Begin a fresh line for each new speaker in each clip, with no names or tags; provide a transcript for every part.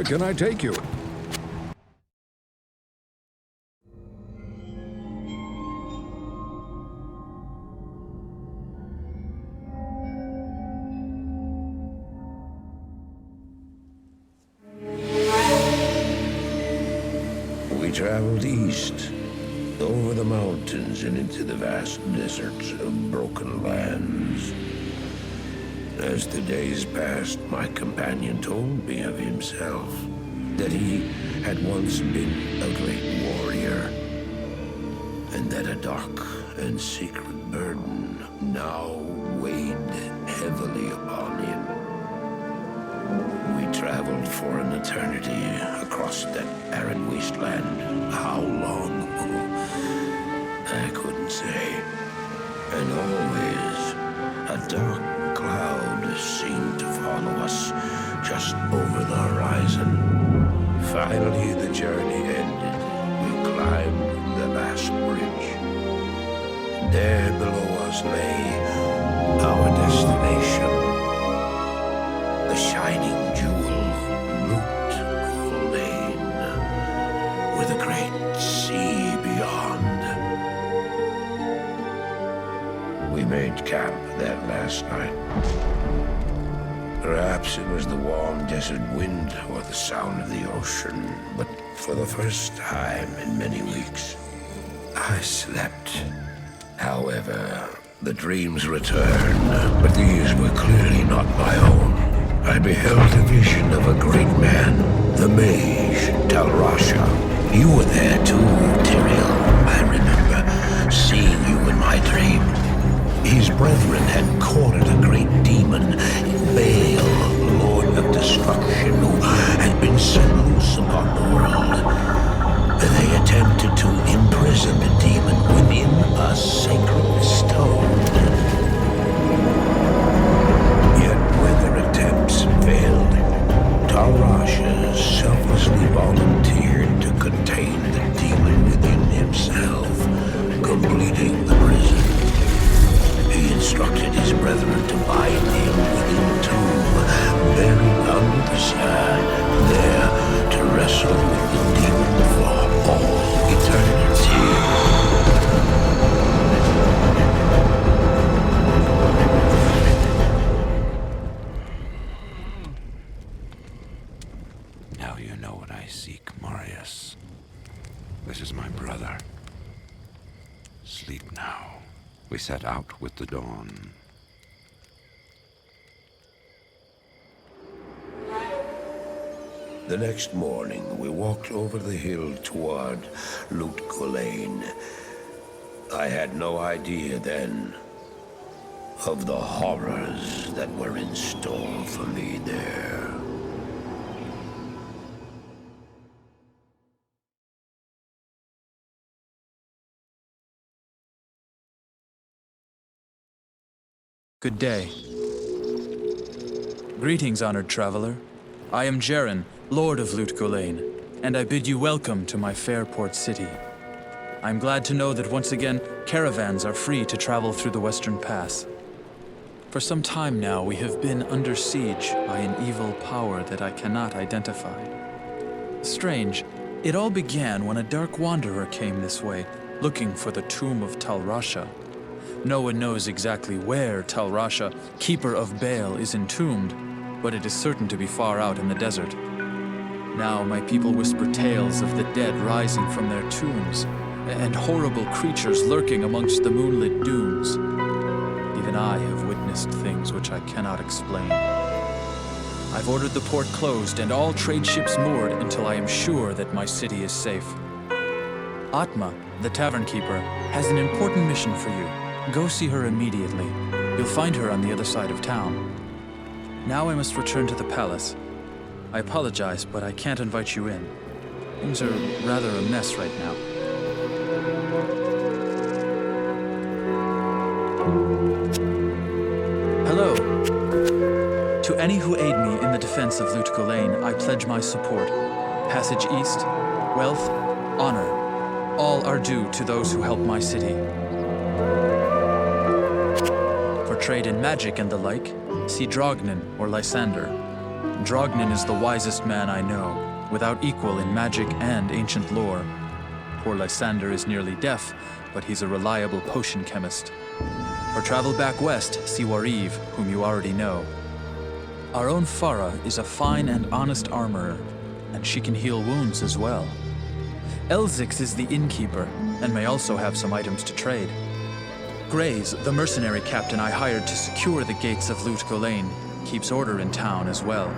Where can I take you?
We traveled east, over the mountains and into the vast deserts of broken lands. As the days passed, my companion told me of himself, that he had once been a great warrior, and that a dark and secret burden now weighed heavily upon him. We traveled for an eternity across that arid wasteland. How long? I couldn't say. And always, a dark cloud seemed to follow us just over the horizon. Finally, the journey ended. We climbed the last bridge. There below us lay our destination. The shining jewel, Loot Lane, with a great sea beyond. We made camp that last night. Perhaps it was the warm desert wind or the sound of the ocean, but for the first time in many weeks, I slept. However, the dreams returned, but these were clearly not my own. I beheld a vision of a great man, the mage, Talrash. You were there too, Tyrael. I remember seeing you in my dream. His brethren had cornered a great demon, Baal, Lord of Destruction, who had been set loose upon the world. They attempted to imprison the demon within a sacred stone. Yet when their attempts failed, Talrash selflessly volunteered to contain the demon within himself, completing the prison. He instructed his brethren to bind him within a tomb, buried under the sand, there to wrestle with the demon for all eternity.
Now you know what I seek, Marius. This is my brother. Sleep now. We set out with the dawn.
The next morning, we walked over the hill toward Loot Lane. I had no idea then of the horrors that were in store for me there.
Good day. Greetings, honored traveler. I am Jaren, Lord of Loot Lane, and I bid you welcome to my fair port city. I am glad to know that once again, caravans are free to travel through the Western Pass. For some time now, we have been under siege by an evil power that I cannot identify. Strange, it all began when a dark wanderer came this way, looking for the tomb of Talrash. No one knows exactly where Talrash, Keeper of Baal, is entombed, but it is certain to be far out in the desert. Now my people whisper tales of the dead rising from their tombs, and horrible creatures lurking amongst the moonlit dunes. Even I have witnessed things which I cannot explain. I've ordered the port closed and all trade ships moored until I am sure that my city is safe. Atma, the Tavern Keeper, has an important mission for you. Go see her immediately. You'll find her on the other side of town. Now I must return to the palace. I apologize, but I can't invite you in. Things are rather a mess right now. Hello. To any who aid me in the defense of Loot Lane, I pledge my support. Passage east, wealth, honor, all are due to those who help my city. For trade in magic and the like, see Drognin or Lysander. Drognin is the wisest man I know, without equal in magic and ancient lore. Poor Lysander is nearly deaf, but he's a reliable potion chemist. Or travel back west, see Wariv, whom you already know. Our own Farah is a fine and honest armorer, and she can heal wounds as well. Elzix is the innkeeper, and may also have some items to trade. Grays, the mercenary captain I hired to secure the gates of Lut Gholein, keeps order in town as well.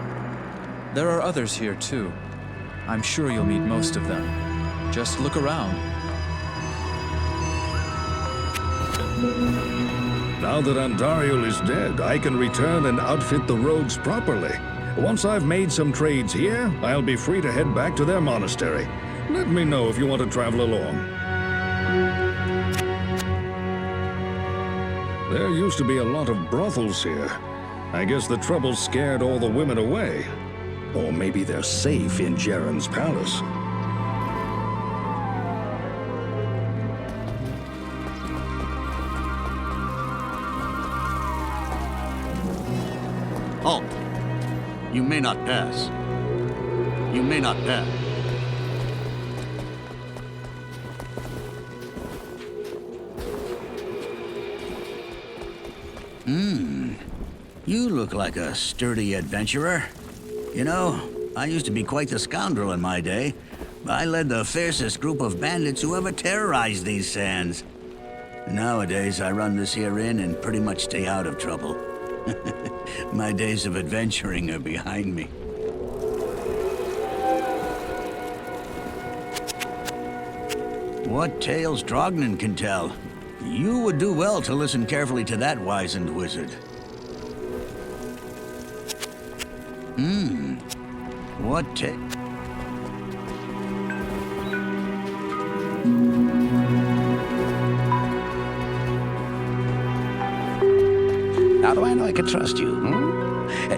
There are others here too. I'm sure you'll meet most of them. Just look around.
Now that Andariel is dead, I can return and outfit the rogues properly. Once I've made some trades here, I'll be free to head back to their monastery. Let me know if you want to travel along. There used to be a lot of brothels here. I guess the trouble scared all the women away. Or maybe they're safe in Jaren's palace.
Halt! You may not pass. You may not pass. You look like a sturdy adventurer. You know, I used to be quite the scoundrel in my day. I led the fiercest group of bandits who ever terrorized these sands. Nowadays, I run this here inn and pretty much stay out of trouble. My days of adventuring are behind me. What tales Drognin can tell. You would do well to listen carefully to that wizened wizard. What
How do I know I can trust you,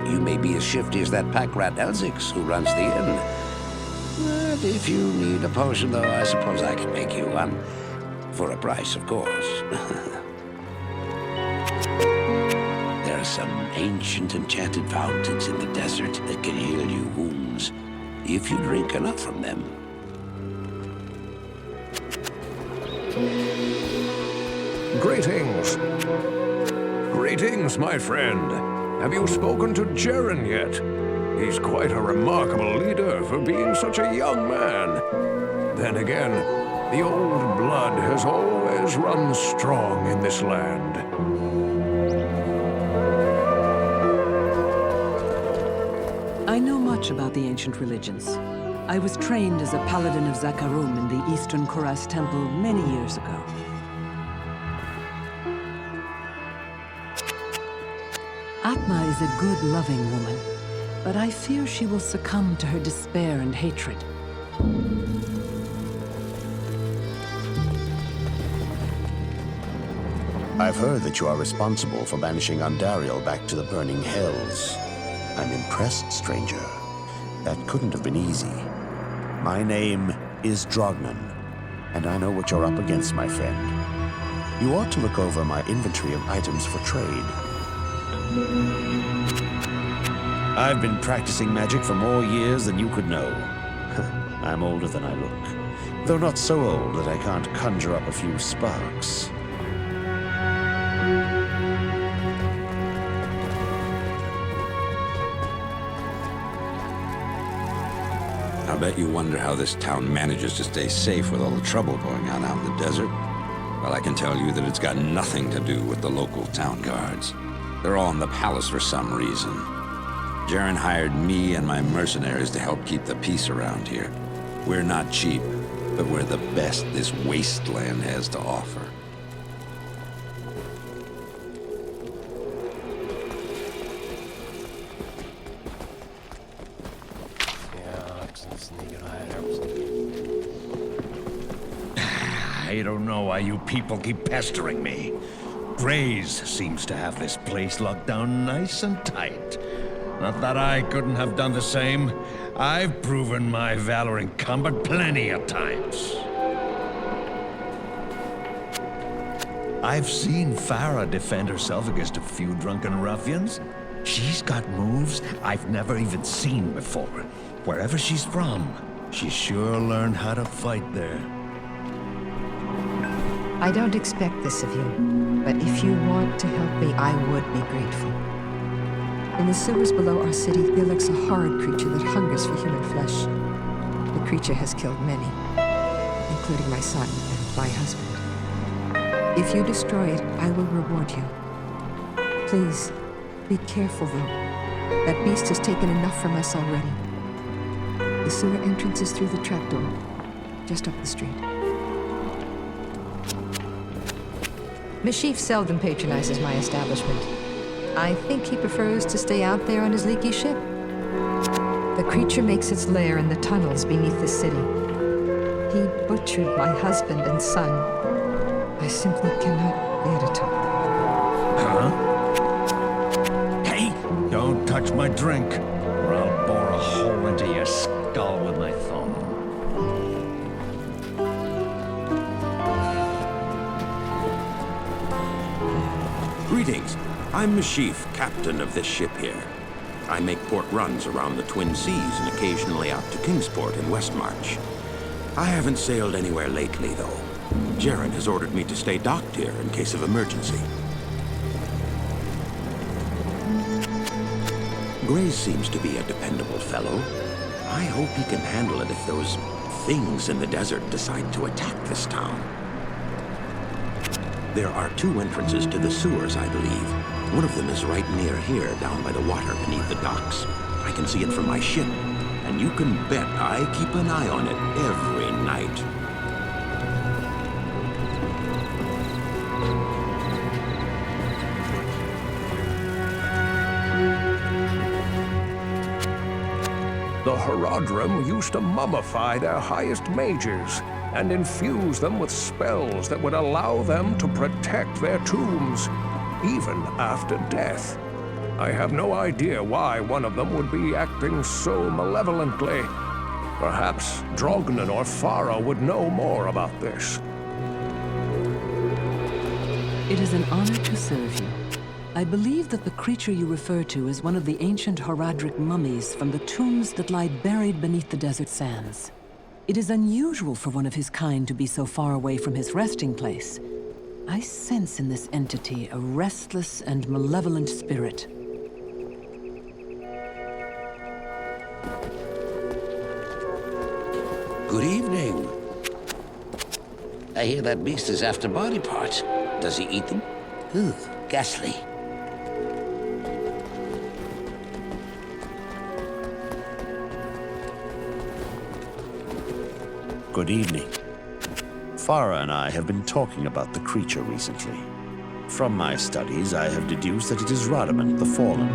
You may be as shifty as that pack rat Elzix who runs the inn. But if you need a potion, though, I suppose I can make you one. For a price, of course. There are some ancient enchanted fountains in the desert that can heal you wounds, if you drink enough from them.
Greetings. Greetings, my friend. Have you spoken to Jaren yet? He's quite a remarkable leader for being such a young man. Then again, the old blood has always run strong in this land.
I know much about the ancient religions. I was trained as a paladin of Zakarum in the Eastern Koras Temple many years ago. Atma is a good, loving woman, but I fear she will succumb to her despair and hatred.
I've heard that you are responsible for banishing Andariel back to the burning hells. I'm impressed, stranger. That couldn't have been easy. My name is Drognin, and I know what you're up against, my friend. You ought to look over my inventory of items for trade. I've been practicing magic for more years than you could know. I'm older than I look, though not so old that I can't conjure up a few sparks.
I bet you wonder how this town manages to stay safe with all the trouble going on out in the desert. Well, I can tell you that it's got nothing to do with the local town guards. They're all in the palace for some reason. Jaren hired me and my mercenaries to help keep the peace around here. We're not cheap, but we're the best this wasteland has to offer.
I don't know why you people keep pestering me. Grays seems to have this place locked down nice and tight. Not that I couldn't have done the same. I've proven my valor in combat plenty of times. I've seen Farah defend herself against a few drunken ruffians. She's got moves I've never even seen before. Wherever she's from, she sure learned how to fight there.
I don't expect this of you, but if you want to help me, I would be grateful. In the sewers below our city, there lurks a horrid creature that hungers for human flesh. The creature has killed many, including my son and my husband. If you destroy it, I will reward you. Please, be careful though. That beast has taken enough from us already. The sewer entrance is through the trapdoor, just up the street. Mashif seldom patronizes my establishment. I think he prefers to stay out there on his leaky ship. The creature makes its lair in the tunnels beneath the city. He butchered my husband and son. I simply cannot bear to talk.
Huh? Hey! Don't touch my drink, or I'll bore a hole into your skull with my thumb.
Greetings. I'm Mashif, captain of this ship here. I make port runs around the Twin Seas and occasionally out to Kingsport in Westmarch. I haven't sailed anywhere lately, though. Jaren has ordered me to stay docked here in case of emergency. Grace seems to be a dependable fellow. I hope he can handle it if those things in the desert decide to attack this town. There are 2 entrances to the sewers, I believe. One of them is right near here, down by the water beneath the docks. I can see it from my ship, and you can bet I keep an eye on it every night.
The Herodrim used to mummify their highest mages and infuse them with spells that would allow them to protect their tombs, even after death. I have no idea why one of them would be acting so malevolently. Perhaps Drognan or Farah would know more about this.
It is an honor to serve you. I believe that the creature you refer to is one of the ancient Horadric mummies from the tombs that lie buried beneath the desert sands. It is unusual for one of his kind to be so far away from his resting place. I sense in this entity a restless and malevolent spirit.
Good evening. I hear that beast is after body parts. Does he eat them? Ooh, ghastly.
Good evening. Farah and I have been talking about the creature recently. From my studies, I have deduced that it is Radamant the Fallen,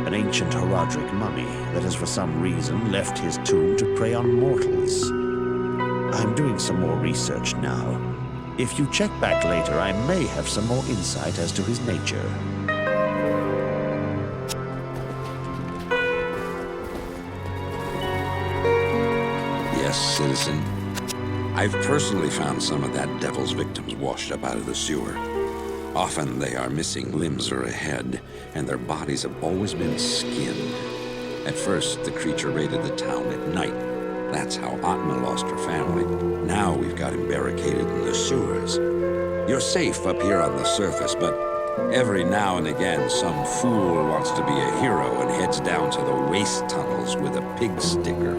an ancient Herodric mummy that has for some reason left his tomb to prey on mortals. I'm doing some more research now. If you check back later, I may have some more insight as to his nature.
Yes, citizen. I've personally found some of that devil's victims washed up out of the sewer. Often they are missing limbs or a head, and their bodies have always been skinned. At first, the creature raided the town at night. That's how Atma lost her family. Now we've got him barricaded in the sewers. You're safe up here on the surface, but every now and again, some fool wants to be a hero and heads down to the waste tunnels with a pig sticker.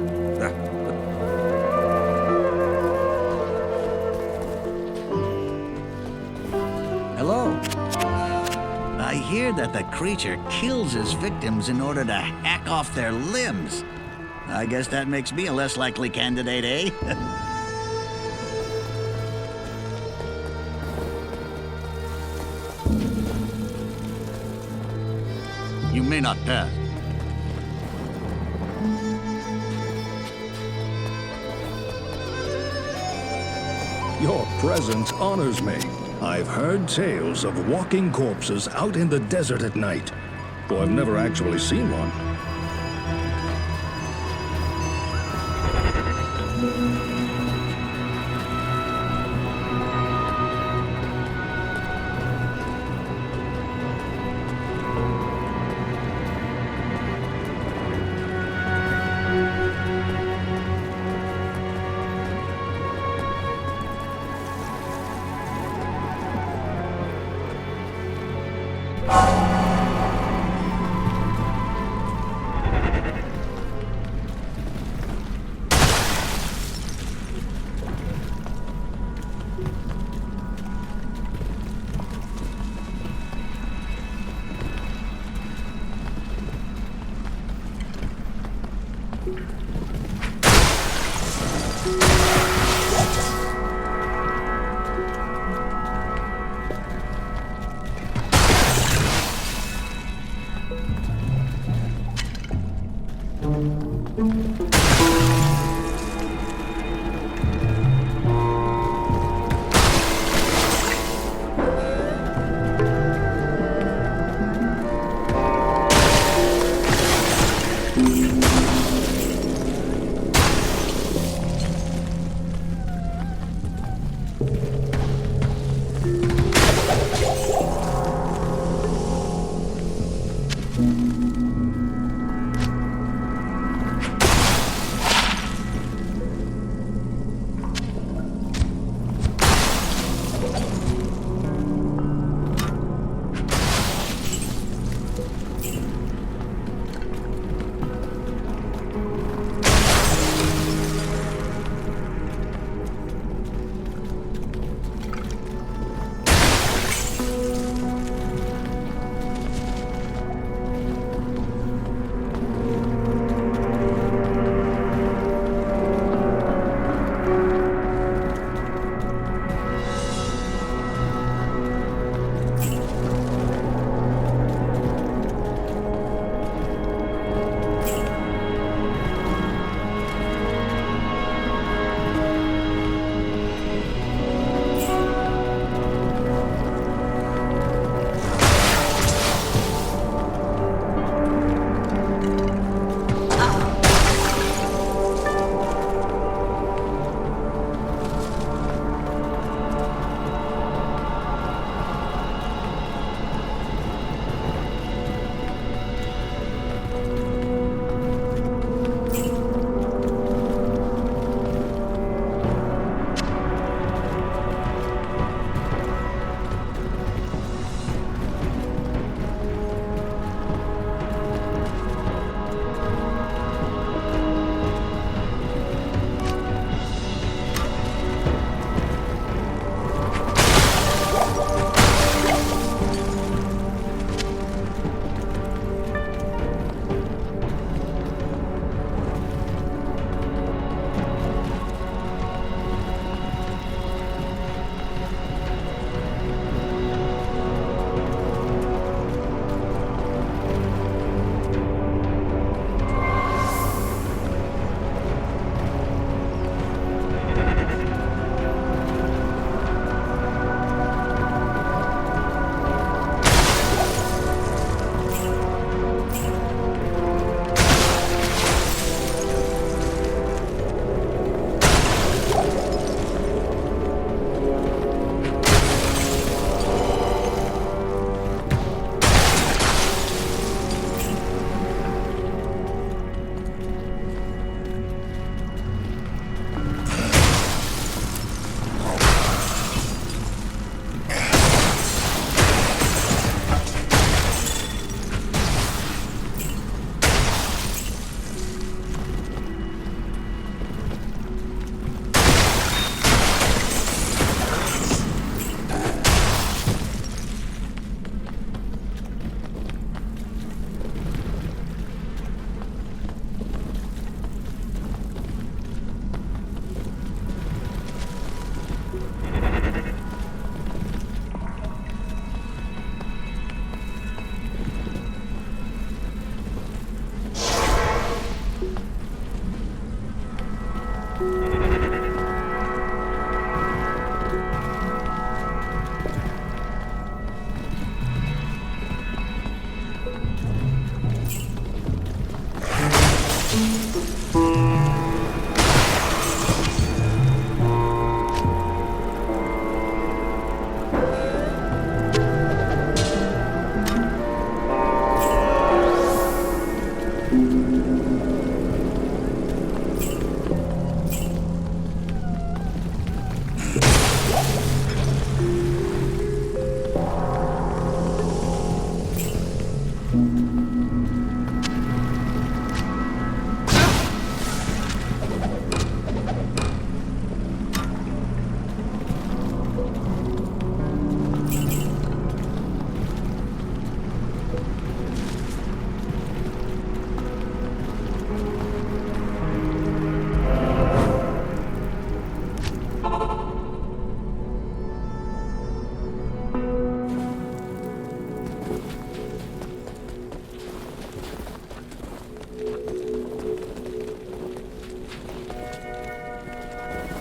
Hello. I hear that the creature kills his victims in order to hack off their limbs. I guess that makes me a less likely candidate, eh? You may not pass.
Your presence honors me. I've heard tales of walking corpses out in the desert at night, though I've never actually seen one.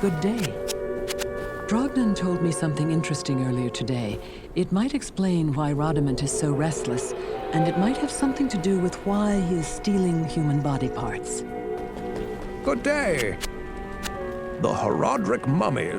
good day. Drognan told me something interesting earlier today. It might explain why Rodimant is so restless, and it might have something to do with why he is stealing human body parts.
Good day. The Herodric mummy.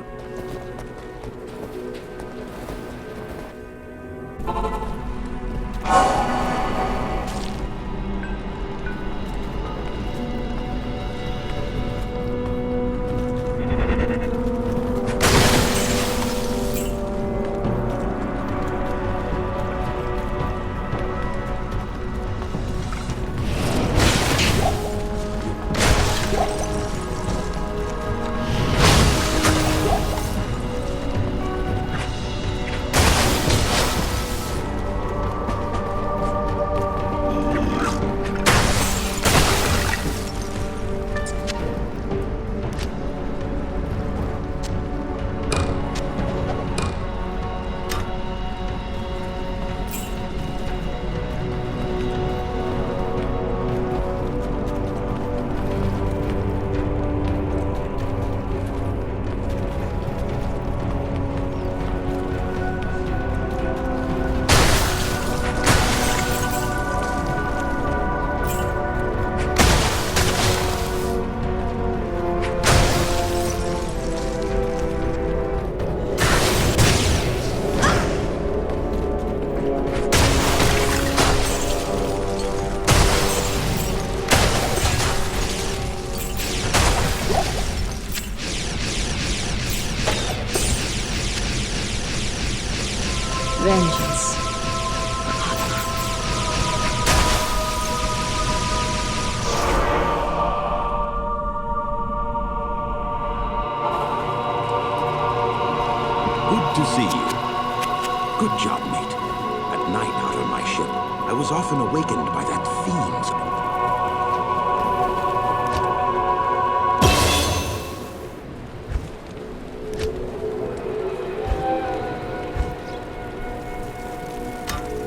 Vengeance.
Good to see you. Good job, mate. At night out on my ship, I was often awakened by that fiend's...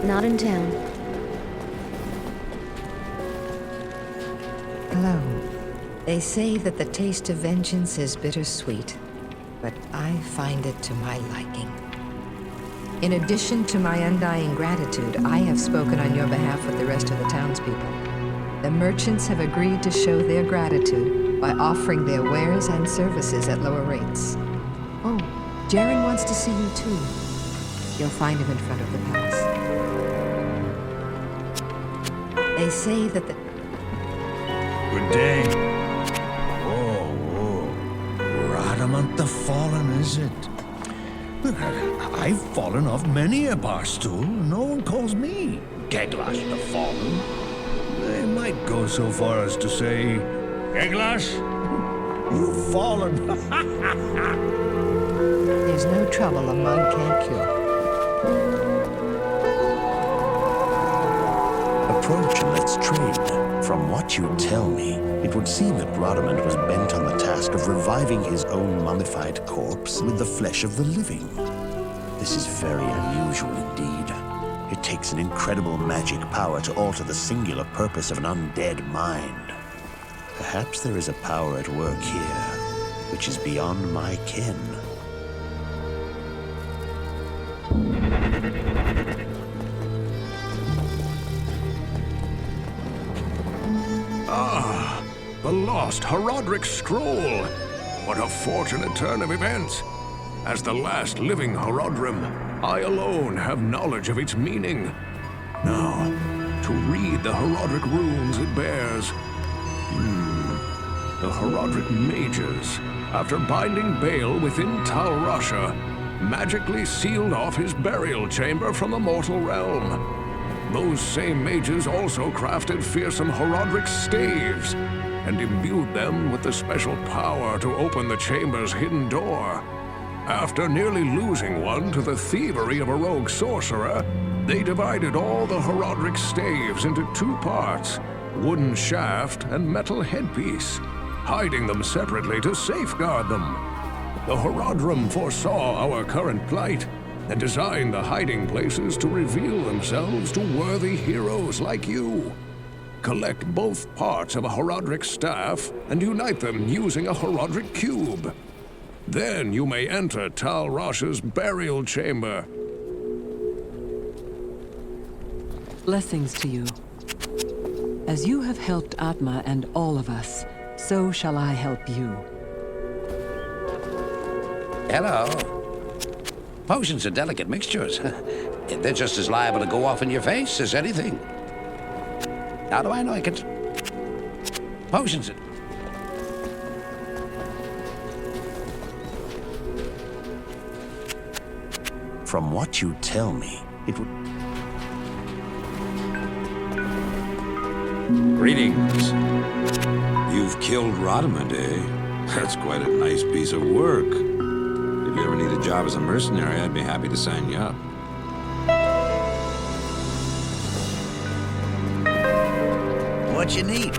Not in town.
Hello. They say that the taste of vengeance is bittersweet, but I find it to my liking. In addition to my undying gratitude, I have spoken on your behalf with the rest of the townspeople. The merchants have agreed to show their gratitude by offering their wares and services at lower rates. Oh, Jaren wants to see you too. You'll find him in front of the palace. They say that the...
Good day. Whoa. Rodimant the Fallen, is it? Look, I've fallen off many a bar stool. No one calls me Geglash the Fallen. They might go so far as to say, Geglash, you've fallen.
There's no trouble a monk can't cure.
Approach and let's trade. From what you tell me, it would seem that Rodimant was bent on the task of reviving his own mummified corpse with the flesh of the living. This is very unusual indeed. It takes an incredible magic power to alter the singular purpose of an undead mind. Perhaps there is a power at work here, which is beyond my ken.
The lost Horadric scroll! What a fortunate turn of events! As the last living Horadrim, I alone have knowledge of its meaning. Now, to read the Herodic runes it bears. The Herodric Mages, after binding Bale within Talrash, magically sealed off his burial chamber from the mortal realm. Those same mages also crafted fearsome Horadric staves, and imbued them with the special power to open the chamber's hidden door. After nearly losing one to the thievery of a rogue sorcerer, they divided all the Horadric staves into two parts, wooden shaft and metal headpiece, hiding them separately to safeguard them. The Horadrim foresaw our current plight and designed the hiding places to reveal themselves to worthy heroes like you. Collect both parts of a Horadric staff and unite them using a Horadric cube. Then you may enter Talrash's burial chamber.
Blessings to you. As you have helped Atma and all of us, so shall I help you.
Hello. Potions are delicate mixtures. They're just as liable to go off in your face as anything. How do I know I can... Potions are...
From what you tell me, it would...
Greetings. You've killed Rodamund, eh? That's quite a nice piece of work. If you ever need a job as a mercenary, I'd be happy to sign you up.
What you need?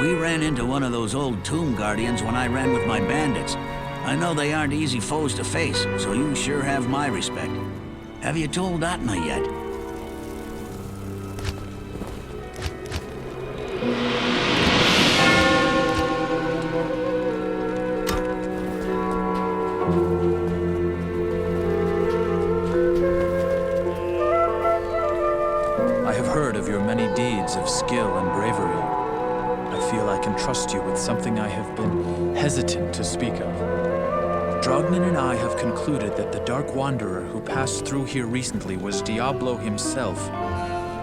We ran into one of those old tomb guardians when I ran with my bandits. I know they aren't easy foes to face, so you sure have my respect. Have you told Atma yet?
I have heard of your many deeds of skill and bravery. I feel I can trust you with something I have been hesitant to speak of. Drognin and I have concluded that the Dark Wanderer who passed through here recently was Diablo himself.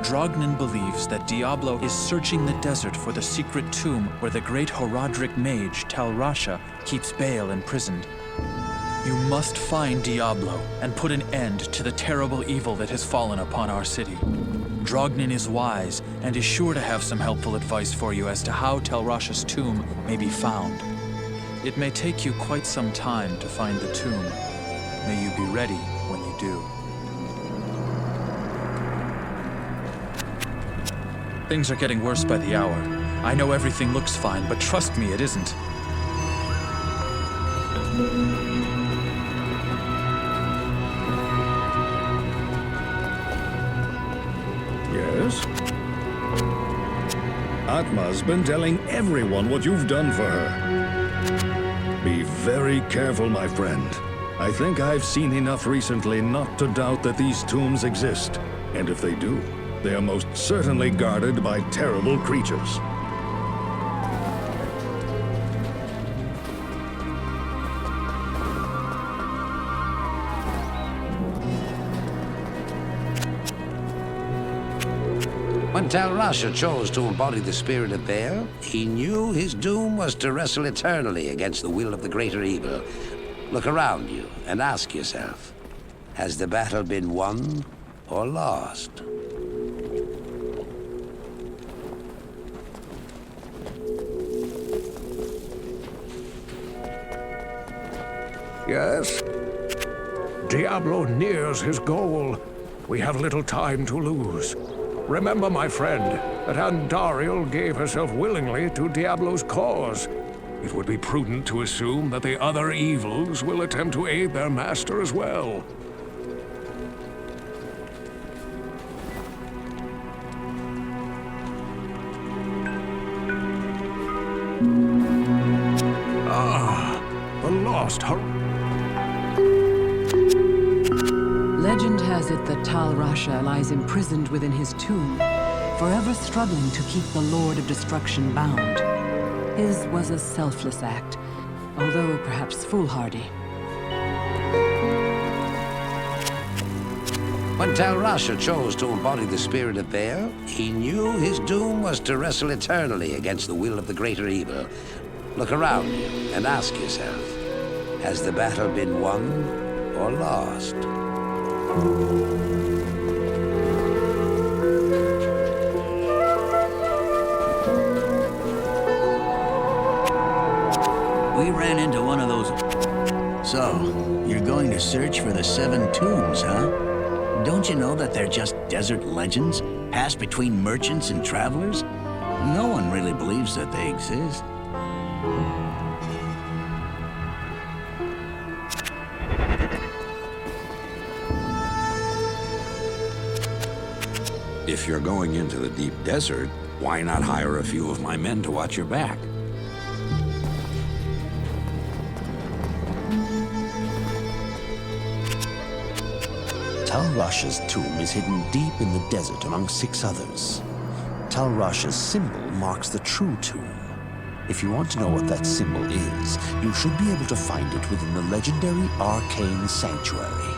Drognin believes that Diablo is searching the desert for the secret tomb where the great Horadric mage, Talrash, keeps Baal imprisoned. You must find Diablo and put an end to the terrible evil that has fallen upon our city. Drognin is wise and is sure to have some helpful advice for you as to how Talrash's tomb may be found. It may take you quite some time to find the tomb. May you be ready when you do. Things are getting worse by the hour. I know everything looks fine, but trust me, it isn't.
Yes? Atma's been telling everyone what you've done for her. Be very careful, my friend. I think I've seen enough recently not to doubt that these tombs exist. And if they do, they are most certainly guarded by terrible creatures.
When Talrash chose to embody the spirit of Baal, he knew his doom was to wrestle eternally against the will of the greater evil. Look around you and ask yourself, has the battle been won or lost?
Yes? Diablo nears his goal. We have little time to lose. Remember, my friend, that Andariel gave herself willingly to Diablo's cause. It would be prudent to assume that the other evils will attempt to aid their master as well. The lost
Legend has it that Talrash lies imprisoned within his tomb, forever struggling to keep the Lord of Destruction bound. His was a selfless act, although perhaps foolhardy.
When Talrash chose to embody the spirit of Baal, he knew his doom was to wrestle eternally against the will of the greater evil. Look around you and ask yourself, has the battle been won or lost?
We ran into one of those... So, you're going to search for the 7 tombs, huh? Don't you know that they're just desert legends, passed between merchants and travelers? No one really believes that they exist.
If you're going into the deep desert, why not hire a few of my men to watch your back?
Talrash's tomb is hidden deep in the desert among 6 others. Talrash's symbol marks the true tomb. If you want to know what that symbol is, you should be able to find it within the legendary Arcane Sanctuary.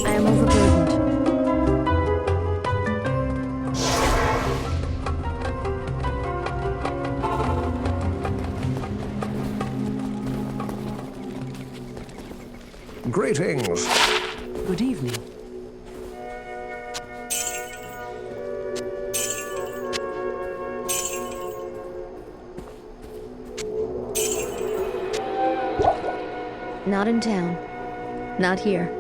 I am overburdened.
Greetings.
Good evening.
Not in town. Not here.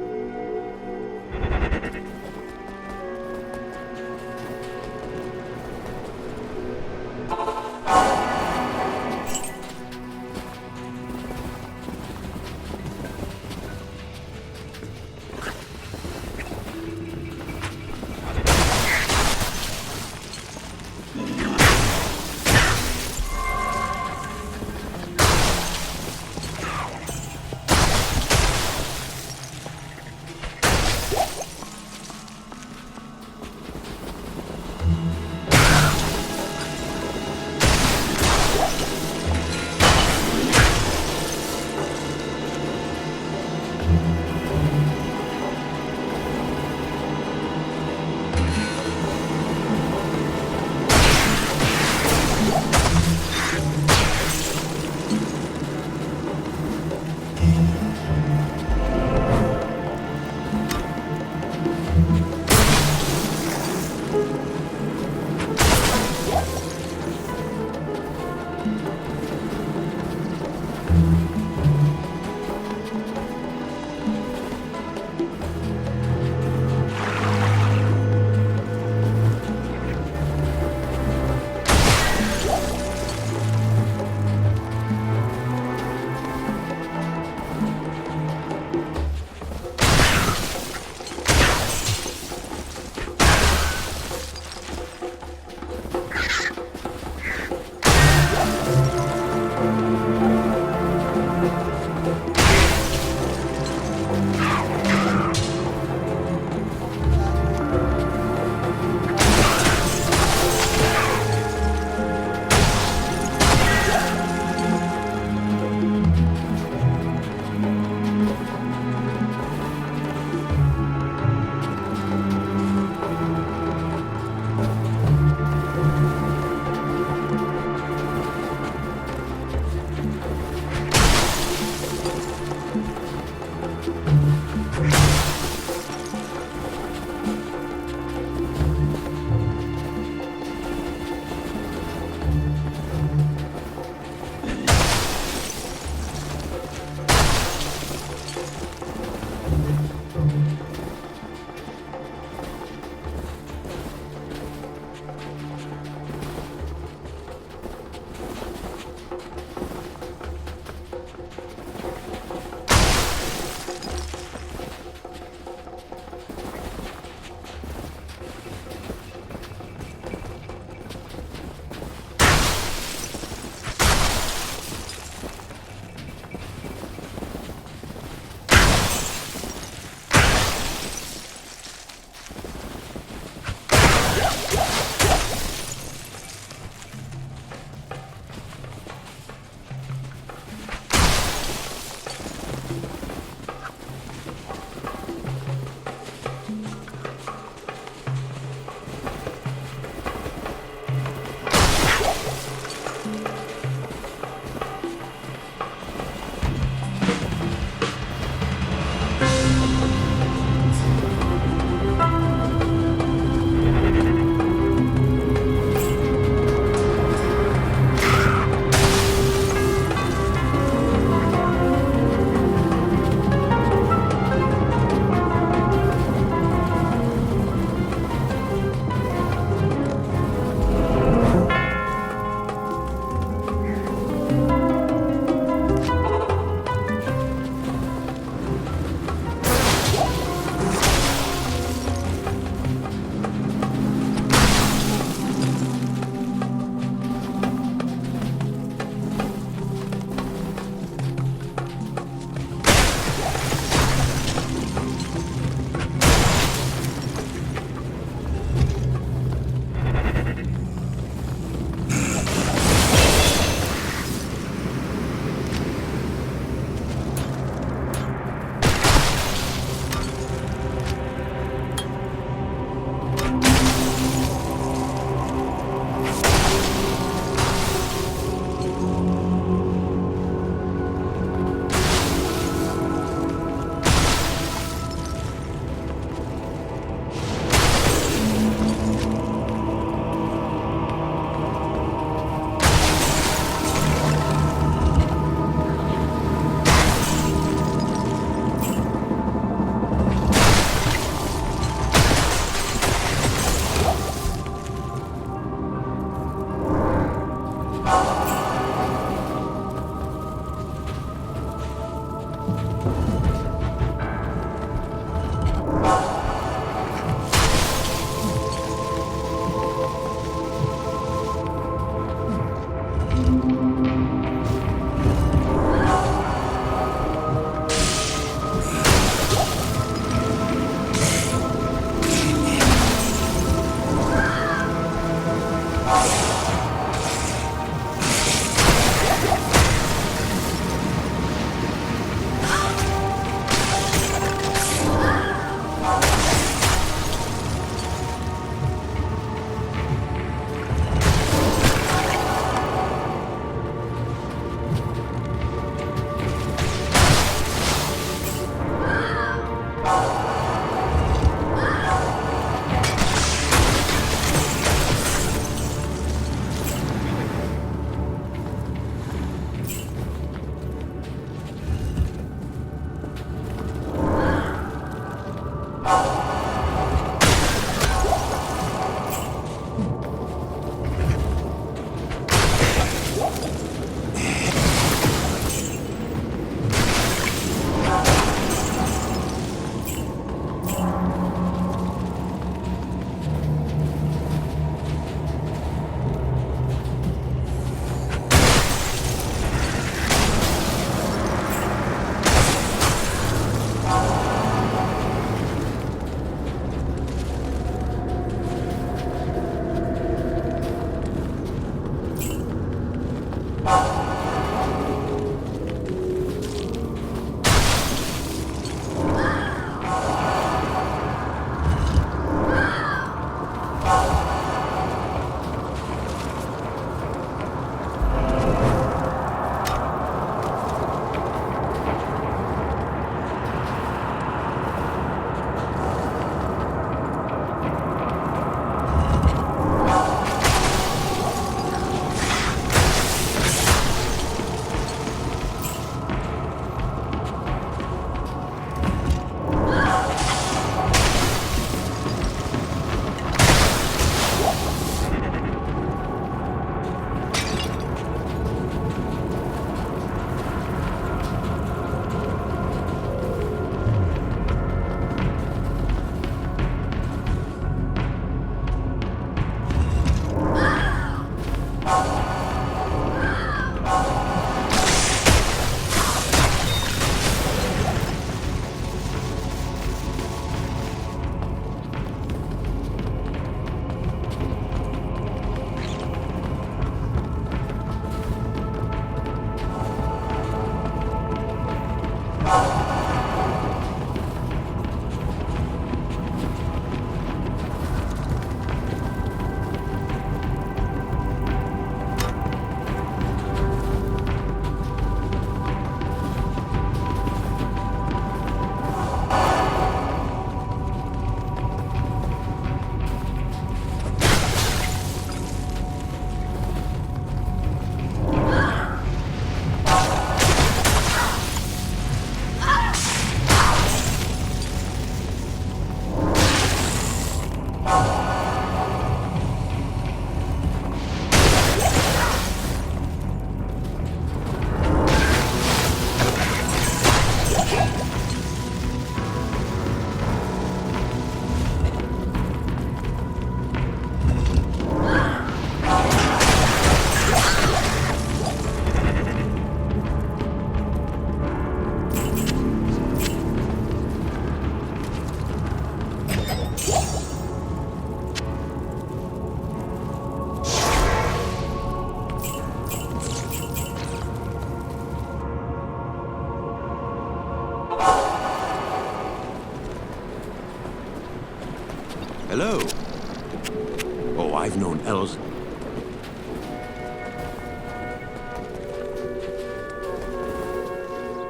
hells?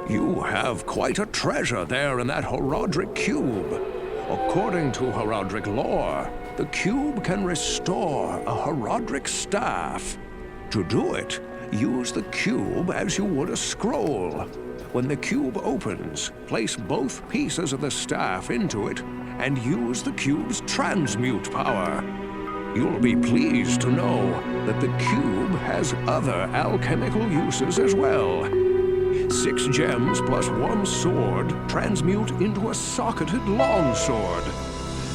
You have quite a treasure there in that Horadric cube. According to Herodric lore, the cube can restore a Herodric staff. To do it, use the cube as you would a scroll. When the cube opens, place both pieces of the staff into it and use the cube's transmute power. You'll be pleased to know that the cube has other alchemical uses as well. 6 gems plus 1 sword transmute into a socketed longsword.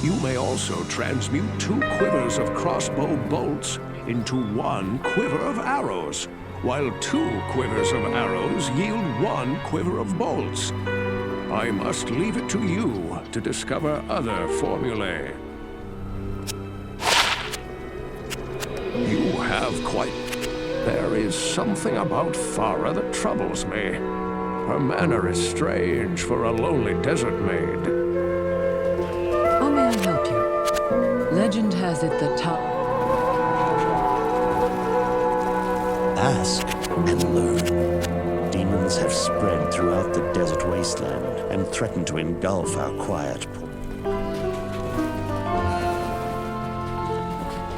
You may also transmute 2 quivers of crossbow bolts into 1 quiver of arrows, while 2 quivers of arrows yield 1 quiver of bolts. I must leave it to you to discover other formulae. You have quite... There is something about Farah that troubles me. Her manner is strange for a lonely desert maid.
How may I help you? Legend has it that
Ask and learn. Demons have spread throughout the desert wasteland and threaten to engulf our quiet port.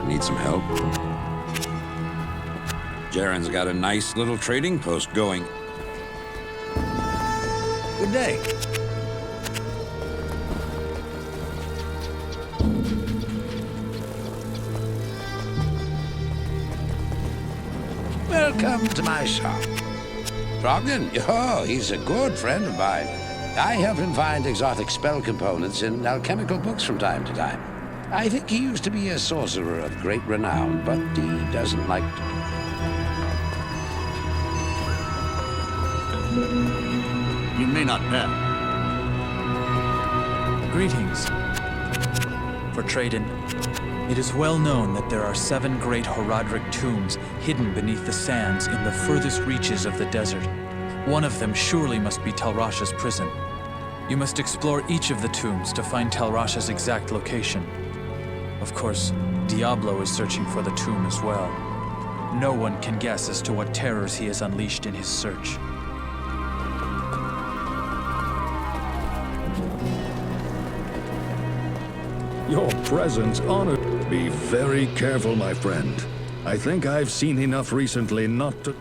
Need some help? Jaren's got a nice little trading post going.
Good day.
Welcome to my shop. Brogden? Oh, he's a good friend of mine. I help him find exotic spell components in alchemical books from time to time. I think he used to be a sorcerer of great renown, but he doesn't like to...
You may not have.
Greetings. For Traden, it is well known that there are 7 great Horadric tombs hidden beneath the sands in the furthest reaches of the desert. One of them surely must be Talrash's prison. You must explore each of the tombs to find Talrash's exact location. Of course, Diablo is searching for the tomb as well. No one can guess as to what terrors he has unleashed in his search.
Your presence honored. Be very careful, my friend. I think I've seen enough recently not to...